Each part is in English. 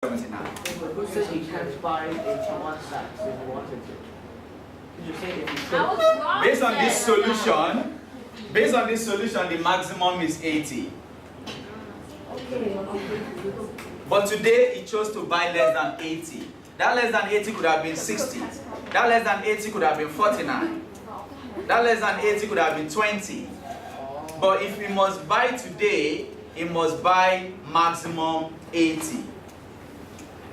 79. Who said you can't buy 81 sacks if you wanted to? Did you say if you could? Based on this solution, the maximum is 80. But today it chose to buy less than 80. That less than 80 could have been 60. That less than 80 could have been 49. That less than 80 could have been 20. But if it must buy today, it must buy maximum 80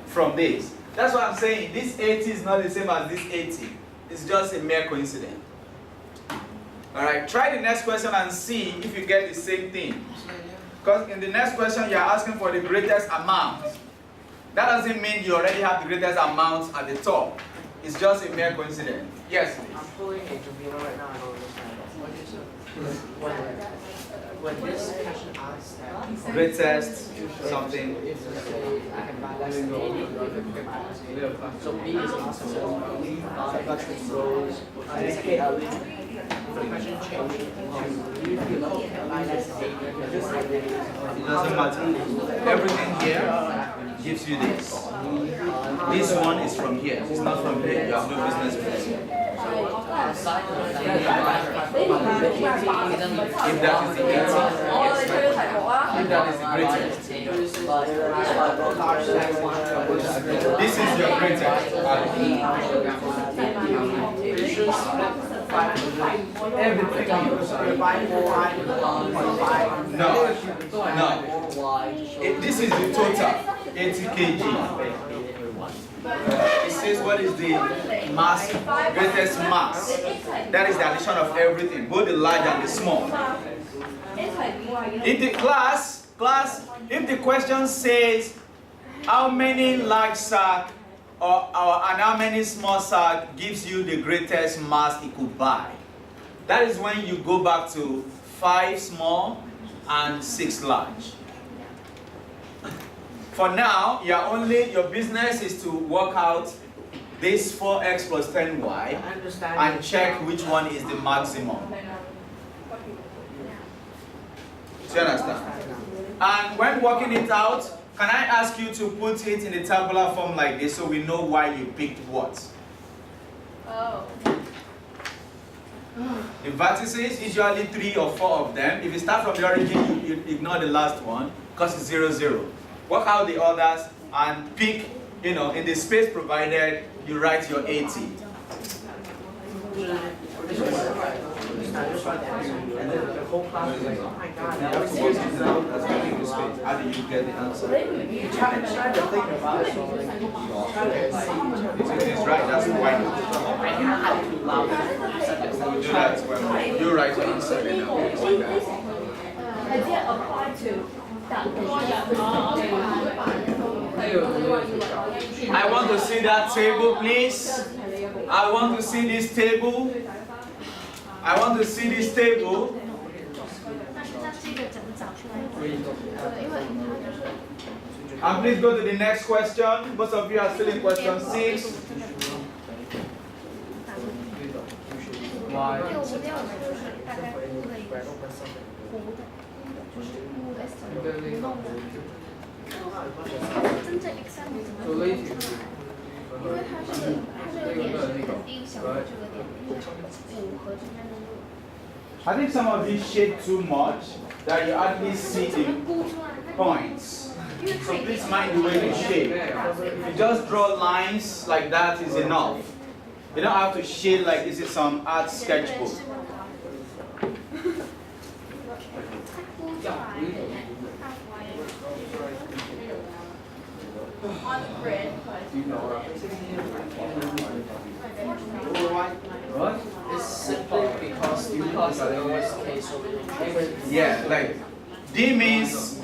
from this. That's what I'm saying. This 80 is not the same as this 80. It's just a mere coincidence. Alright, try the next question and see if you get the same thing. Because in the next question, you're asking for the greatest amount. That doesn't mean you already have the greatest amount at the top. It's just a mere coincidence. Yes, please. I'm pulling a computer right now. I don't understand. What is it? When this question asks that Greatest something. if say I can buy less than 80, so B is awesome. But it goes, the question changes to you can buy less than 80. It doesn't matter. Everything here gives you this. This one is from here. It's not from here. You have no business with it. If that is the 80, yes. If that is the greatest. This is your greatest. No. This is the total, 80 kg. It says what is the mass, greatest mass. That is the addition of everything, both the large and the small. In the class, if the question says how many large sack and how many small sack gives you the greatest mass it could buy, that is when you go back to 5 small and 6 large. For now, your business is to work out this 4x plus 10y and check which one is the maximum. Do you understand? And when working it out, can I ask you to put it in a tabular form like this so we know why you picked what? Oh. The vertices, usually 3 or 4 of them. If you start from the origin, you ignore the last one because it's 0, 0. Work out the others and pick, in the space provided, you write your 80. How do you get the answer? You try to think about it. It is right, that's why. You do that when you write your answer. I want to see that table, please. I want to see this table. I want to see this table. And please go to the next question. Most of you are still in question 6. I think some of these shade too much that you hardly see the points. So please mind the way you shade. If you just draw lines like that is enough. You don't have to shade like this is some art sketchbook. On the grid. What? It's simply because are the worst case of Yeah, like D means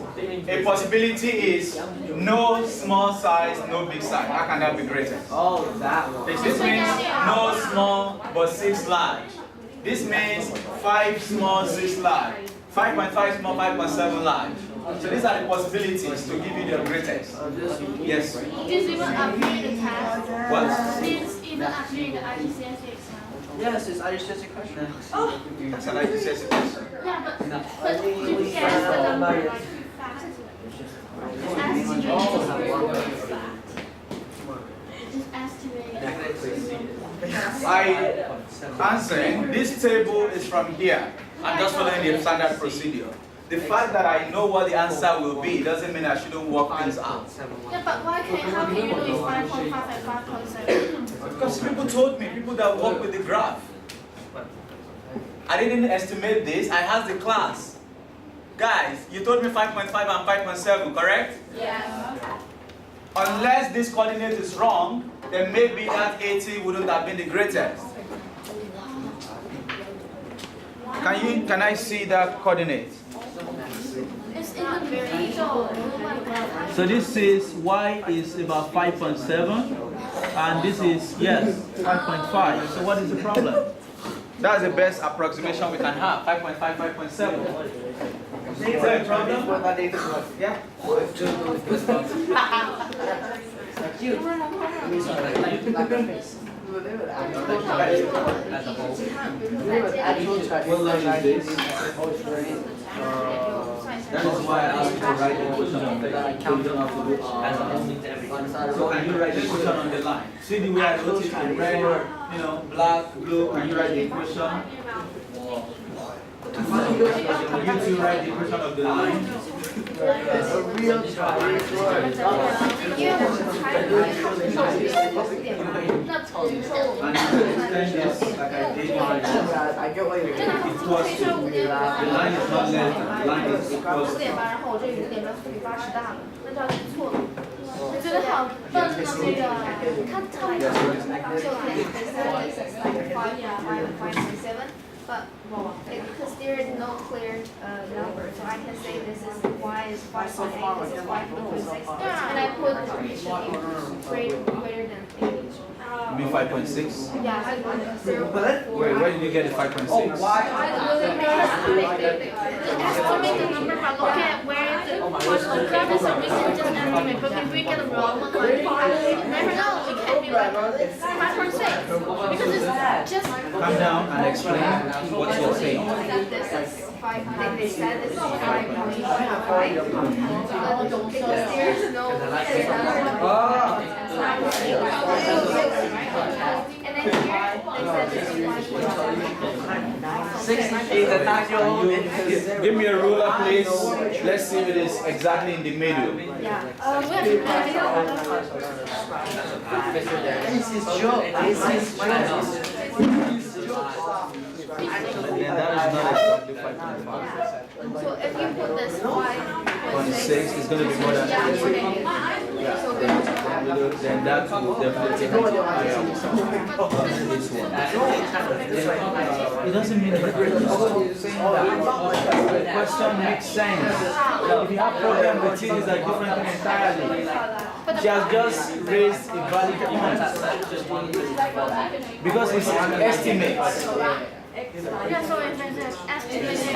a possibility is no small size, no big size. How can that be greatest? Oh, that one. This means no small but 6 large. This means 5 small, 6 large. 5.5 small, 5.7 large. So these are the possibilities to give you the greatest. Yes. This even appear in the test. What? This even appear in the IGCSE exam. Yes, it's IGCSE question. Oh. That's an IGCSE question. Yeah, but you guess the number like fast. answering, this table is from here. I'm just following the standard procedure. The fact that I know what the answer will be doesn't mean I shouldn't work things out. Yeah, but how can you do it 5.5 and 5.7? Because people told me, people that work with the graph. I didn't estimate this, I asked the class. Guys, you told me 5.5 and 5.7, correct? Yeah. Unless this coordinate is wrong, then maybe that 80 wouldn't have been the greatest. Can I see that coordinate? It's in the middle. So this is y is about 5.7 and this is, yes, 5.5. So what is the problem? That's the best approximation we can have, 5.5, 5.7. Is there a problem? Yeah? That is why I asked you to write the equation on the line. So you don't have to do So can you write the equation on the line? See the way I wrote it in red, black, blue. Can you write the equation? You two write the equation of the line. A real try. And you extend this like I did right now. I get what you're doing. Equals to, the line is not less than, the line is equals to. 然后我这5点钟除以80大了，那这样是错的。我觉得好笨啊，这个他超就可以 but because there is no clear number, so I can say this is y is 5.8, this is 5.6, and I put the condition greater than 8. You mean 5.6? Yeah, I put 0.4. Wait, where did you get the 5.6? I estimate the number by looking at where the graph is a reason just estimate, but if we get a wrong one, like, never know, it can be like 5.6, because it's just... Come down and explain what you're saying. This is 5, they said this is 5.5, because there is no... And then here, they said this is 1.5. Give me a ruler, please. Let's see if it is exactly in the middle. Yeah. We have to This is joke. This is And that is not exactly 5.5. So if you put this 5.6, it's going to be more than 8. Then that will definitely be higher than this one. It doesn't mean that the question makes sense. If you have problem with it, it's a different thing entirely. She has just raised a valid point. Because it's an estimate. yeah, so if it's estimated,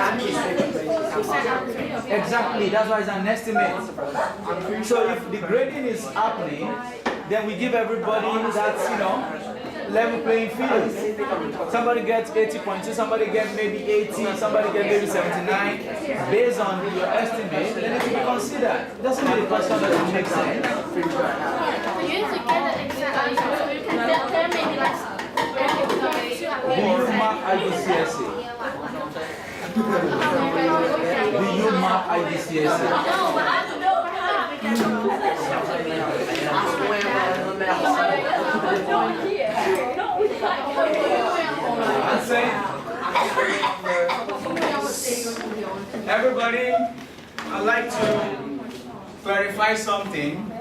Exactly, that's why it's an estimate. So if the grading is happening, then we give everybody that, level playing field. Somebody gets 80.2, somebody gets maybe 80, somebody gets maybe 79. Based on your estimate, then it can be considered. It doesn't mean the question doesn't make sense. you need to get the exact answer, so you can get there maybe like... Do you mark IGCSE? Do you mark IGCSE? No, but I don't know I'm saying, everybody, I'd like to clarify something.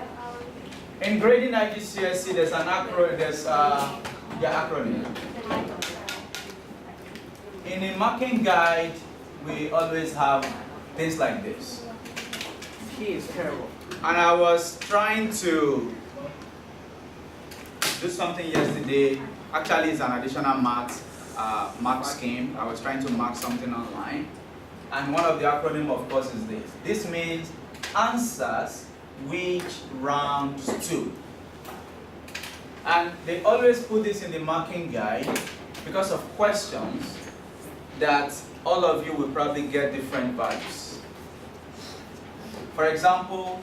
In grading IGCSE, there's an acronym. In a marking guide, we always have things like this. He is terrible. And I was trying to do something yesterday. Actually, it's an additional mark scheme. I was trying to mark something online. And one of the acronym, of course, is this. This means answers which rounds to. And they always put this in the marking guide because of questions that all of you will probably get different values. For example,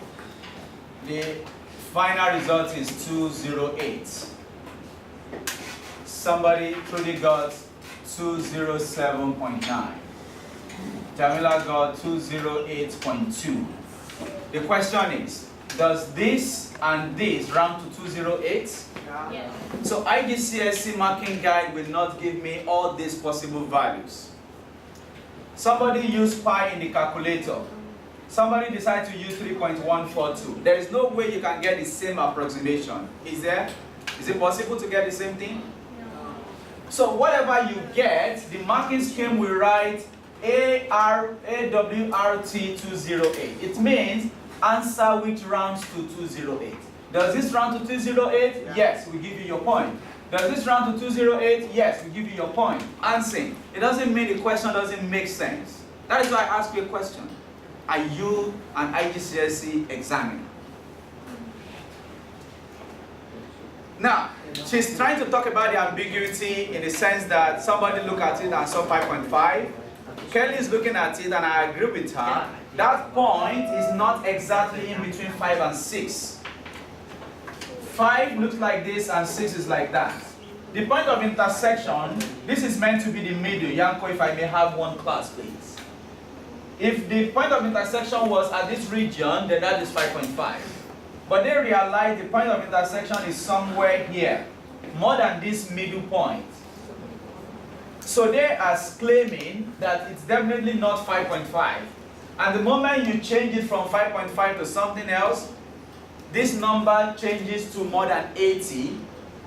the final result is 208. somebody truly got 207.9. Jamila got 208.2. The question is, does this and this round to 208? Yes. So IGCSE marking guide will not give me all these possible values. Somebody used pi in the calculator. Somebody decided to use 3.142. There is no way you can get the same approximation. Is there? Is it possible to get the same thing? No. So whatever you get, the marking scheme will write AWRT 208. It means answer which rounds to 208. Does this round to 208? Yes, we give you your point. Does this round to 208? Yes, we give you your point. Answering. It doesn't mean the question doesn't make sense. That is why I ask you a question. Are you an IGCSE examiner? Now, she's trying to talk about the ambiguity in the sense that somebody looked at it and saw 5.5. Kelly is looking at it and I agree with her. That point is not exactly in between 5 and 6. 5 looks like this and 6 is like that. The point of intersection, this is meant to be the middle. Yanko, if I may have one class, please. If the point of intersection was at this region, then that is 5.5. But they realize the point of intersection is somewhere here, more than this middle point. So they are claiming that it's definitely not 5.5. And the moment you change it from 5.5 to something else, this number changes to more than 80,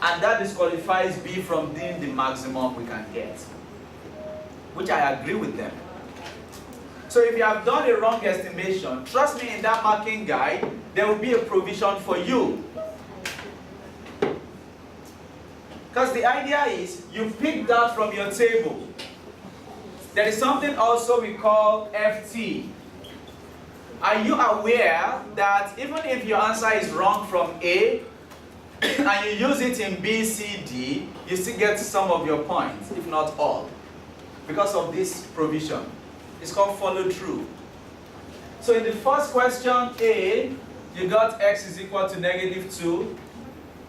and that disqualifies B from being the maximum we can get, which I agree with them. So if you have done a wrong estimation, trust me, in that marking guide, there will be a provision for you. Because the idea is, you pick that from your table. There is something also we call FT. Are you aware that even if your answer is wrong from A, and you use it in B, C, D, you still get some of your points, if not all, because of this provision. It's called follow through. So in the first question, A, you got x is equal to -2.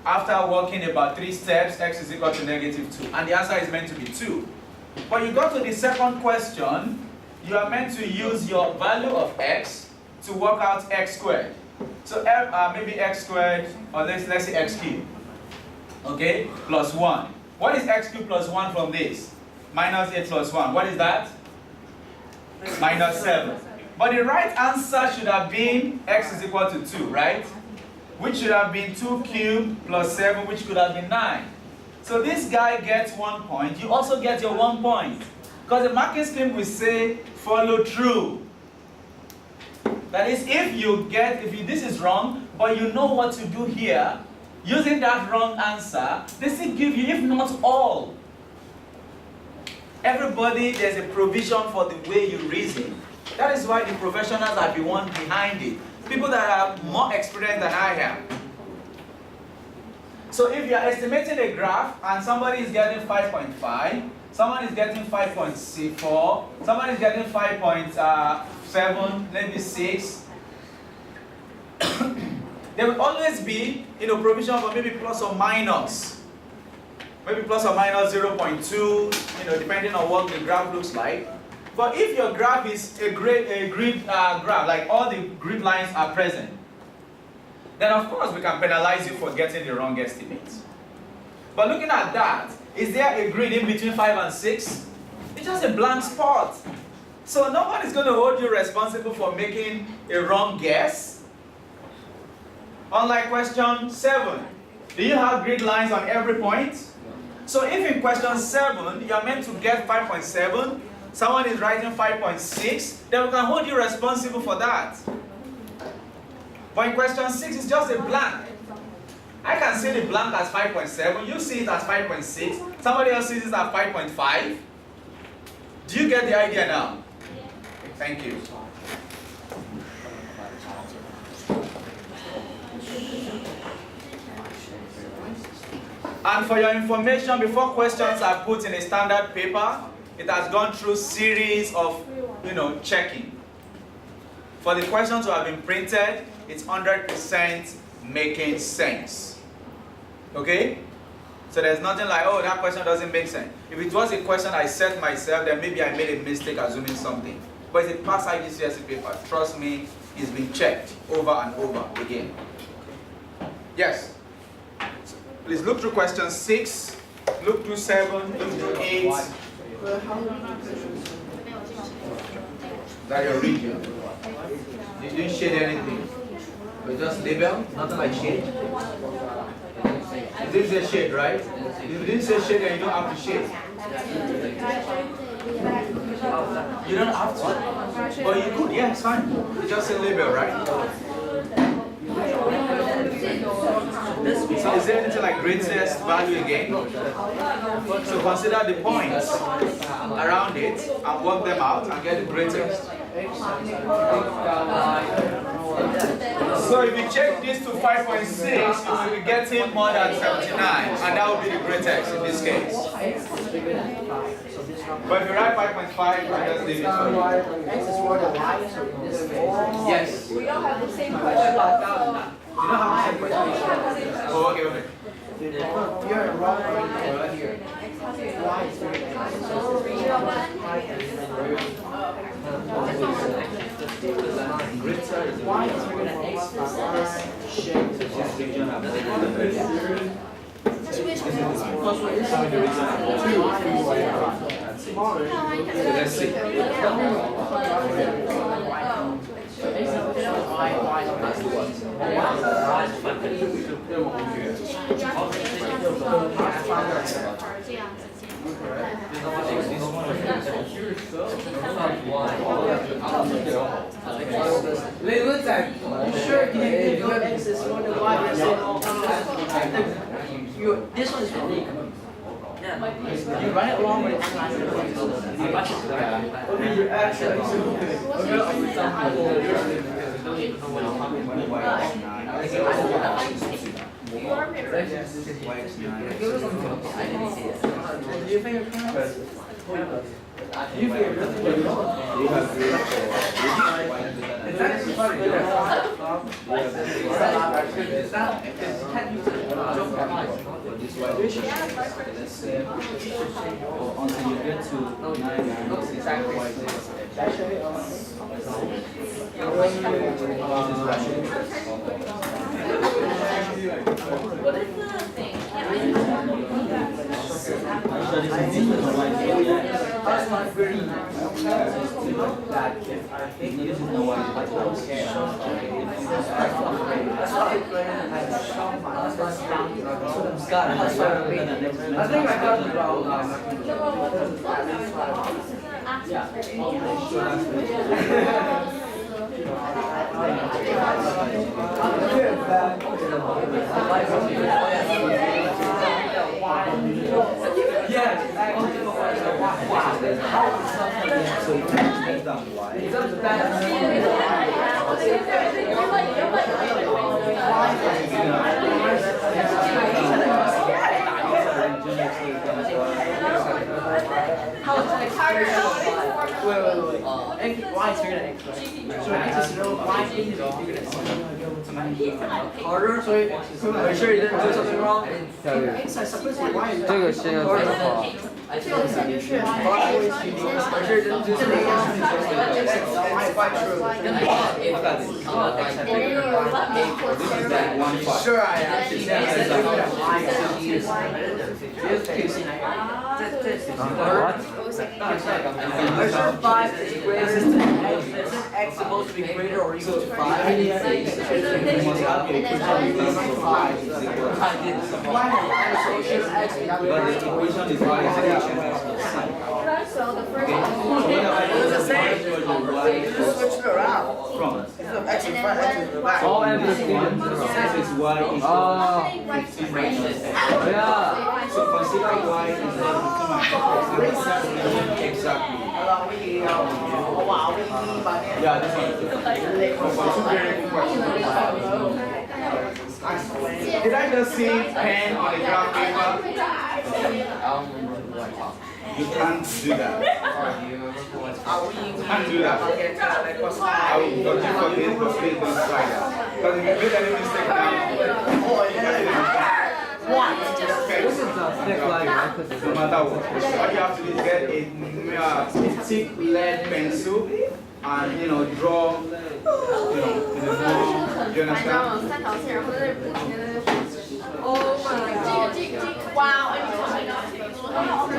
After working about 3 steps, x is equal to -2. And the answer is meant to be 2. But you go to the second question, you are meant to use your value of x to work out x squared. So maybe x squared, or let's say x cubed. Okay, plus 1. What is x cubed plus 1 from this? Minus 8 plus 1. What is that? Minus 7. But the right answer should have been x is equal to 2, right? Which should have been 2 cubed plus 7, which could have been 9. So this guy gets 1 point. You also get your 1 point. Because the marking scheme will say follow through. That is, if this is wrong, but you know what to do here, using that wrong answer, they still give you, if not all. Everybody, there's a provision for the way you reason. That is why the professionals are the ones behind it. People that are more experienced than I am. So if you are estimating a graph and somebody is getting 5.5, someone is getting 5.4, someone is getting 5.7, maybe 6, there will always be provision for maybe plus or minus. Maybe plus or minus 0.2, depending on what the graph looks like. But if your graph is a grid graph, like all the grid lines are present, then of course we can penalize you for getting the wrong estimate. But looking at that, is there a grid in between 5 and 6? It's just a blank spot. So no one is going to hold you responsible for making a wrong guess. Unlike question 7, do you have grid lines on every point? So if in question 7, you are meant to get 5.7, someone is writing 5.6, then we can hold you responsible for that. But in question 6, it's just a blank. I can see the blank as 5.7, you see it as 5.6, somebody else sees it as 5.5. Do you get the idea now? Thank you. And for your information, before questions are put in a standard paper, it has gone through series of, checking. For the questions to have been printed, it's 100% making sense. Okay? So there's nothing like, oh, that question doesn't make sense. If it was a question I set myself, then maybe I made a mistake assuming something. But it's a past IGCSE paper. Trust me, it's been checked over and over again. Yes? So please look through question 6, look through 7, look through 8. That your region. You didn't shade anything. You just label, nothing like shade. You didn't say shade, right? If you didn't say shade, then you don't have to shade. You don't have to. But you could, yeah, it's fine. You just say label, right? So is there anything like greatest value again? So consider the points around it and work them out and get the greatest. So if you check this to 5.6, you will be getting more than 79, and that will be the greatest in this case. But if you write 5.5, I'll just leave it for you. Yes. We all have the same question. You don't have the same question? Oh, okay, okay. You're wrong right here. Why is there why is there an X shape to this region? Let's see. This one is unique. You run it along with it's not Until you get to 9, exactly. What is the thing? That's not very That if I think you don't know what I don't care. That's what I learned at Shopify. I think I got it wrong. So you can make them why. Wait. Why is bigger than X, right? So X is 0, Y is bigger than C. Harder? So are you sure you didn't do something wrong? X, I suppose Y is 这个现在怎么画？这个就是 are you sure you didn't do something wrong? Y quite true. Sure I am. Are sure 5 is greater than X? Isn't X supposed to be greater or equal to 5? So the first one. It's the same. You just switch it around. X in front, X in the back. All everything. X is Y is Oh, yeah. So consider Y is exactly. Yeah, this one. Did I just see pen on the graph paper? You can't do that. You can't do that. I will judge you for this, but please don't try that. Because if you make any mistake now, What? okay. no matter what. What you have to do is get a thick lead pencil and draw, in a more, do you understand? 3条线，然后在那不停的在那画。Oh my god. Wow. And you told me not to.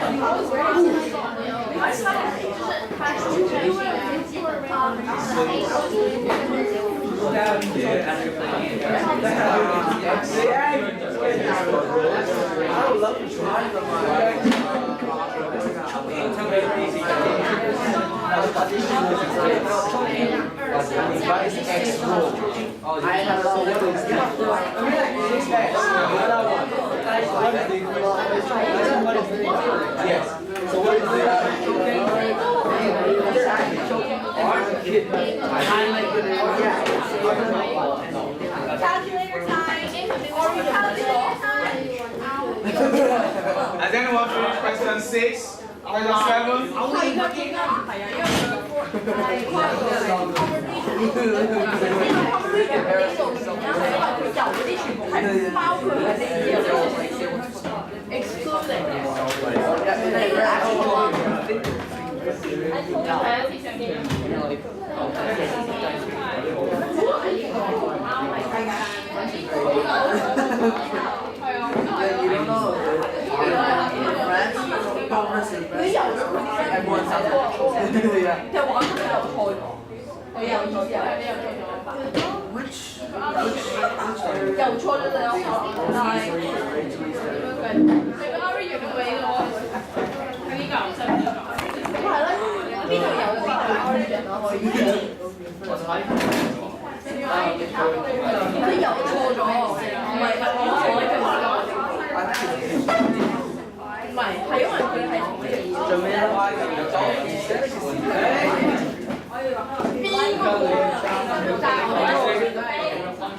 I was ready to go. I started就是他是因为基本上I would love to try them. I have so what is yes. So what is calculator time. Or calculator time. Has anyone finished question 6? Question 7?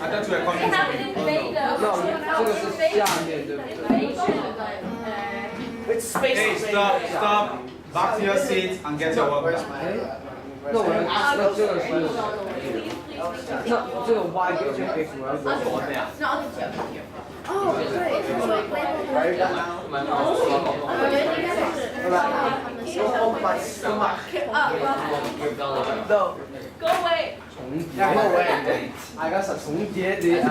I thought you were coming to me. Hey, stop. Back to your seat and get your work done. No,这个 Y 跟这个 X 我要怎么这样？ 哦，对，Go away. 然後喂，I got 重疊啲啊。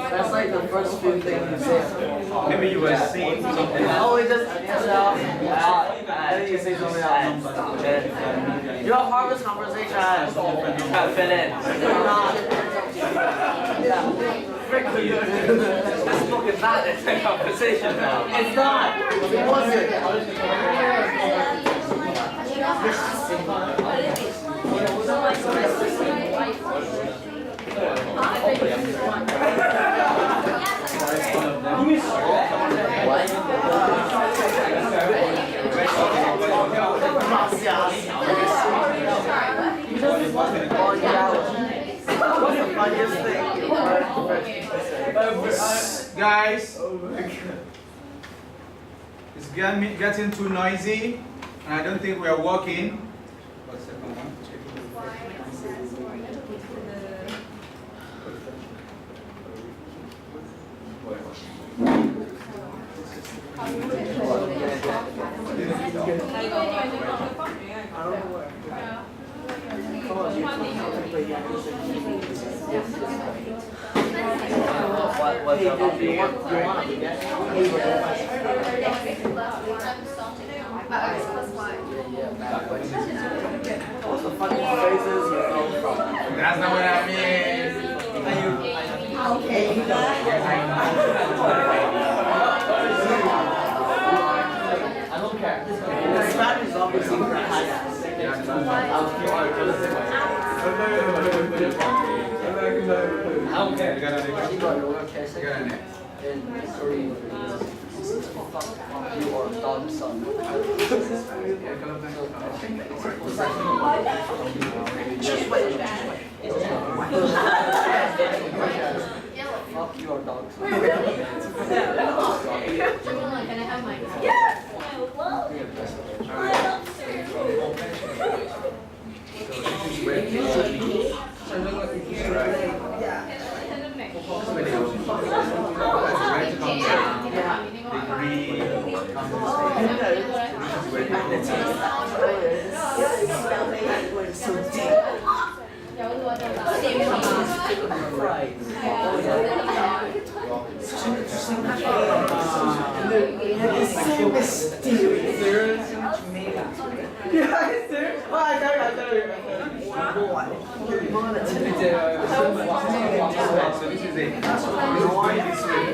That's like the first few things you say. Maybe you were saying something. Oh, we just then you say something else. You have harvest conversation. Gotta fill in. Yeah. This book is not a conversation now. It's not. It Guys, it's getting too noisy, and I don't think we are working. What's the second one? What's the funny phrases you know from? That's not what I mean. I don't care. The Spanish is obviously I don't care. You got an You got next. an you are God's son. Fuck your dog. Can I have my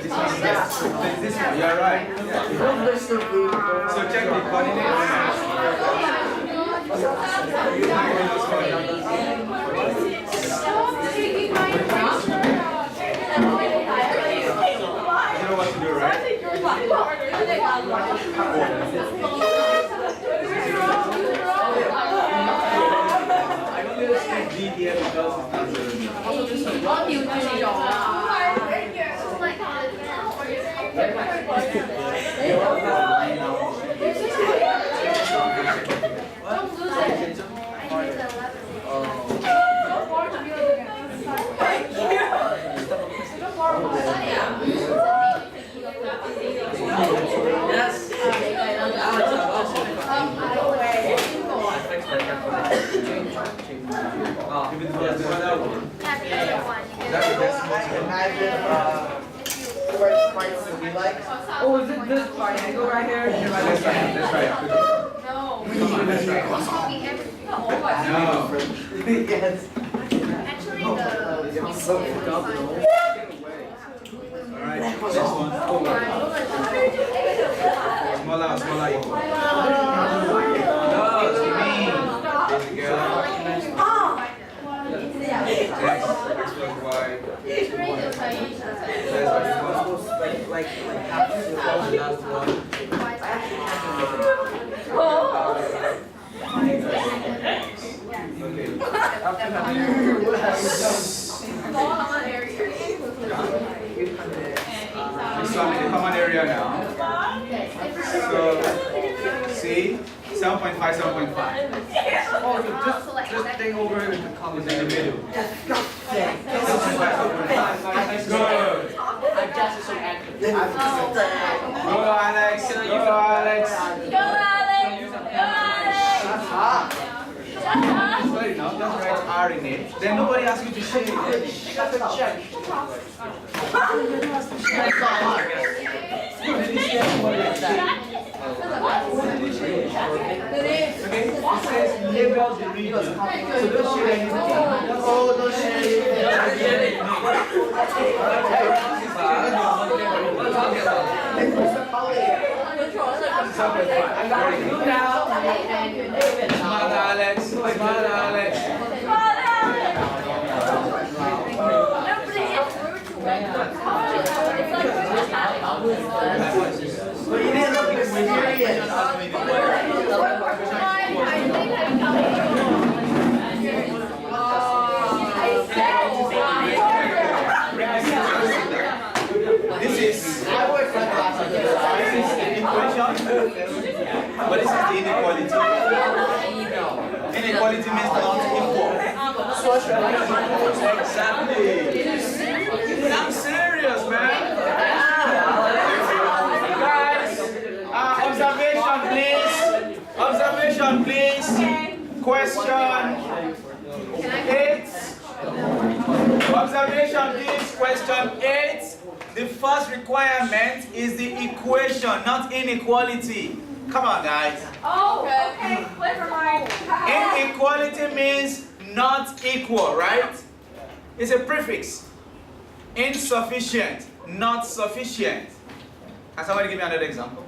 This one, you're right. So check the coordinates. You know what to do, right? I only just D here because it's not Oh, is it this triangle right here? That's right. No. That's right. No. Yes. Actually, the Alright, next one. Smaller equal. No, it's me. There you go. X plus Y. Like half the last one. So I'm in the common area now. So, see? 7.5, 7.5. Oh, so just think over the comments In the middle. Good. I just so active. Go, Alex. Go, Alex. Sorry, now just write R in it. Then nobody asks you to say it. You got the check. Okay, it says label the region. So don't share anything. Oh, don't share I got you now. Smart Alex. Smart Alex. But you didn't look mysterious. This is equation. But this is the inequality. Inequality means not equal. Exactly. I'm serious, man. Guys, observation, please. Observation, please. Question 8. Observation, please. Question 8. The first requirement is the equation, not inequality. Come on, guys. Oh, okay. Never mind. Inequality means not equal, right? It's a prefix. Insufficient, not sufficient. Can somebody give me another example?